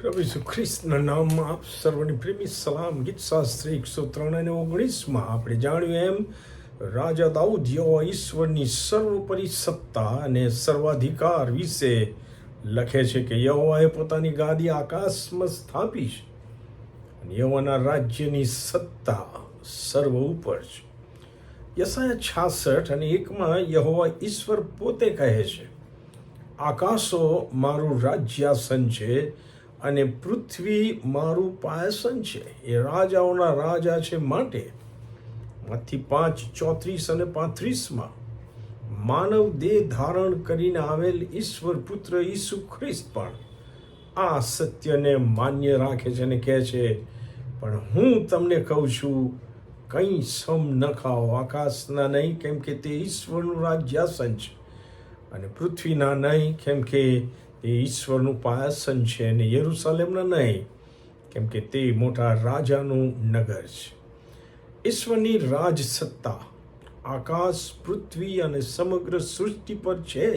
પ્રભુ ઈસુ ખ્રિસ્તના નામમાં આપ સર્વની પ્રેમી સલામ. ગીત શાસ્ત્ર 103 અને 19માં આપણે જાણ્યું એમ રાજા દાઉદ યહોવા ઈશ્વરની સર્વોપરી સત્તા અને સર્વાધિકાર વિશે લખે છે કે યહોવાએ પોતાની ગાદી આકાશમાં સ્થાપી છે અને યહોવાના રાજ્યની સત્તા સર્વ ઉપર છે. યશાયા 66 અને 1માં યહોવા ઈશ્વર પોતે કહે છે, આકાશો મારું રાજ્યાસન છે અને પૃથ્વી મારું પાયસન છે. એ રાજાઓના રાજા છે માટે મત્તી 5:34 અને 35માં માનવ દેહ ધારણ કરીને આવેલ ઈશ્વર પુત્ર ઈસુ ખ્રિસ્ત પણ આ સત્યને માન્ય રાખે છે અને કહે છે, પણ હું તમને કહું છું, કંઈ સમ ન ખાઓ, આકાશના નહીં, કેમ કે તે ઈશ્વરનું રાજ્યાસન છે, અને પૃથ્વીના નહીં, કેમ કે તે ઈશ્વરનું પાયસન છે, અને યરૂશાલેમના નહીં, કેમ કે તે મોટા રાજાનું નગર છે. ઈશ્વરની રાજ સત્તા આકાશ, પૃથ્વી અને સમગ્ર સૃષ્ટિ પર છે,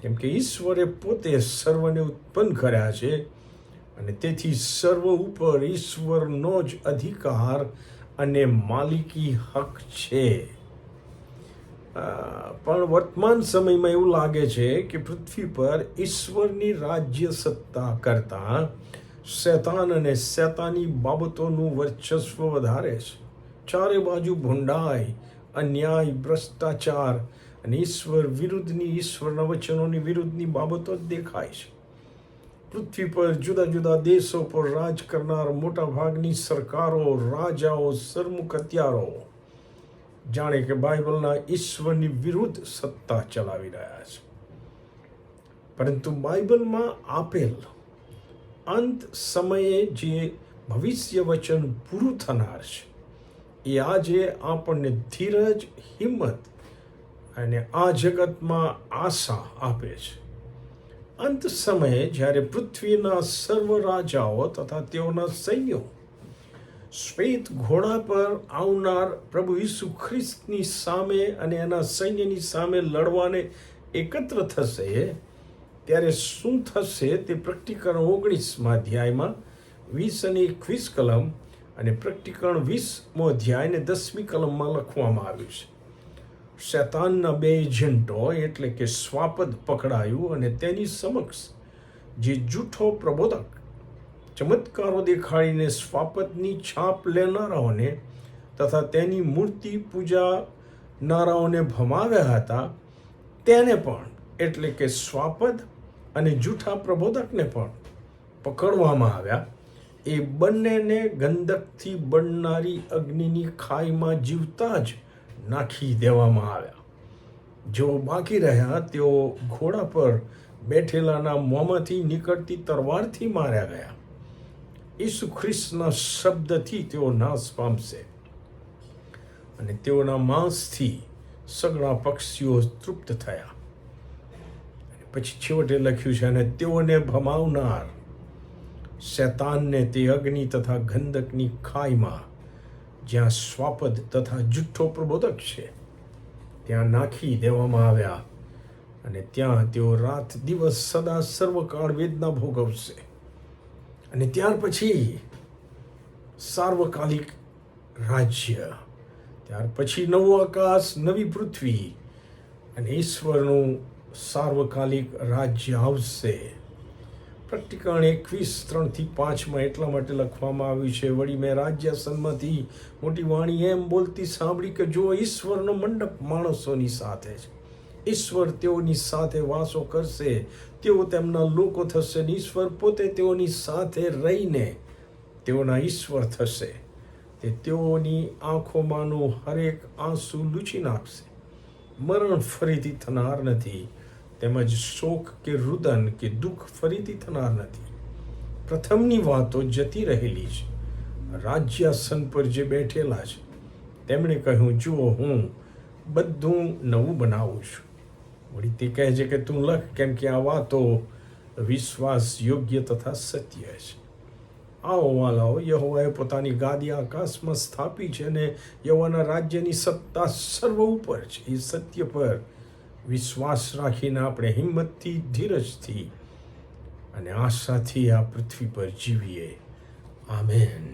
કેમ કે ઈશ્વરે પોતે સર્વને ઉત્પન્ન કર્યા છે અને તેથી સર્વ ઉપર ઈશ્વરનો જ અધિકાર અને માલિકી હક છે. પણ વર્તમાન સમયમાં એવું લાગે છે કે પૃથ્વી પર ઈશ્વરની રાજ્ય સત્તા કરતાં શૈતાન અને શૈતાની બાબતોનું વર્ચસ્વ વધારે છે. ચારે બાજુ ભૂંડાઈ, અન્યાય, ભ્રષ્ટાચાર અને ઈશ્વર વિરુદ્ધની, ઈશ્વરના વચનોની વિરુદ્ધની બાબતો જ દેખાય છે. પૃથ્વી પર જુદા જુદા દેશો પર રાજ કરનાર મોટા ભાગની સરકારો, રાજાઓ, સરમુખ હત્યારો જાણે કે બાઇબલના ઈશ્વરની વિરુદ્ધ સત્તા ચલાવી રહ્યા છે. પરંતુ બાઇબલમાં આપેલ અંત સમયે જે ભવિષ્ય વચન પૂરું થનાર છે એ આજે આપણને ધીરજ, હિંમત અને આ જગતમાં આશા આપે છે. અંત સમયે જ્યારે પૃથ્વીના સર્વ રાજાઓ તથા તેઓના સૈન્યો શ્વેત ઘોડા પર આવનાર પ્રભુ ઈસુ ખ્રિસ્તની સામે અને એના સૈન્યની સામે લડવાને એકત્ર થશે, ત્યારે શું થશે તે પ્રકટીકરણ 19મા અધ્યાયમાં 20 અને 21 કલમ અને પ્રકટીકરણ 20મો અધ્યાય અને 10મી કલમમાં લખવામાં આવ્યું છે. શૈતાનના બે એજન્ટો એટલે કે શ્વાપદ પકડાયું અને તેની સમક્ષ જે જૂઠો પ્રબોધક ચમત્કારો દેખાડીને શ્વાપદની છાપ લેનારાઓને તથા તેની મૂર્તિ પૂજાનારાઓને ભમાવ્યા હતા, તેને પણ એટલે કે શ્વાપદ અને જૂઠા પ્રબોધકને પણ પકડવામાં આવ્યા. એ બંનેને ગંધકથી બળનારી અગ્નિની ખાઈમાં જીવતા જ નાખી દેવામાં આવ્યા. જેઓ બાકી રહ્યા તેઓ ઘોડા પર બેઠેલાના મોંમાંથી નીકળતી તલવારથી માર્યા ગયા. ઈસુ ખ્રિસ્તના શબ્દથી તેઓ નાશ પામશે અને તેઓના માંસથી સગળા પક્ષીઓ તૃપ્ત થયા. પછી છેવટે લખ્યું છે, અને તેઓને ભમાવનાર શૈતાનને તે અગ્નિ તથા ગંધકની ખાઈમાં જ્યાં શ્વાપદ તથા જુઠ્ઠો પ્રબોધક છે ત્યાં નાખી દેવામાં આવ્યા, અને ત્યાં તેઓ રાત દિવસ સદા સર્વકાળ વેદના ભોગવશે. અને ત્યાર પછી સાર્વકાલિક રાજ્ય, ત્યાર પછી નવું આકાશ, નવી પૃથ્વી અને ઈશ્વરનું સાર્વકાલિક રાજ્ય આવશે. પ્રકટીકરણ 21:3-5માં એટલા માટે લખવામાં આવ્યું છે, વળી મેં રાજ્યાસનમાંથી મોટી વાણી એમ બોલતી સાંભળી કે જો ઈશ્વરનો મંડપ માણસોની સાથે છે, ઈશ્વર તેઓની સાથે વાસો કરશે, તેઓ તેમના લોકો થશે, ને ઈશ્વર પોતે તેઓની સાથે રહીને તેઓના ઈશ્વર થશે. તે તેઓની આંખોમાંનું હરેક આંસુ લૂછી નાખશે. મરણ ફરીથી થનાર નથી, તેમજ શોક કે રુદન કે દુઃખ ફરીથી થનાર નથી. પ્રથમની વાતો જતી રહેલી છે. રાજ્યાસન પર જે બેઠેલા છે તેમણે કહ્યું, જુઓ, હું બધું નવું બનાવું છું. વળી તે કહે છે કે તું લખ, કેમ કે આ વાતો વિશ્વાસ યોગ્ય તથા સત્ય છે. આવો વાલાઓ, યહોવાએ પોતાની ગાદી આકાશમાં સ્થાપી છે અને યહોવાના રાજ્યની સત્તા સર્વ ઉપર છે. એ સત્ય પર વિશ્વાસ રાખીને આપણે હિંમતથી, ધીરજથી અને આશાથી આ પૃથ્વી પર જીવીએ. આમેન.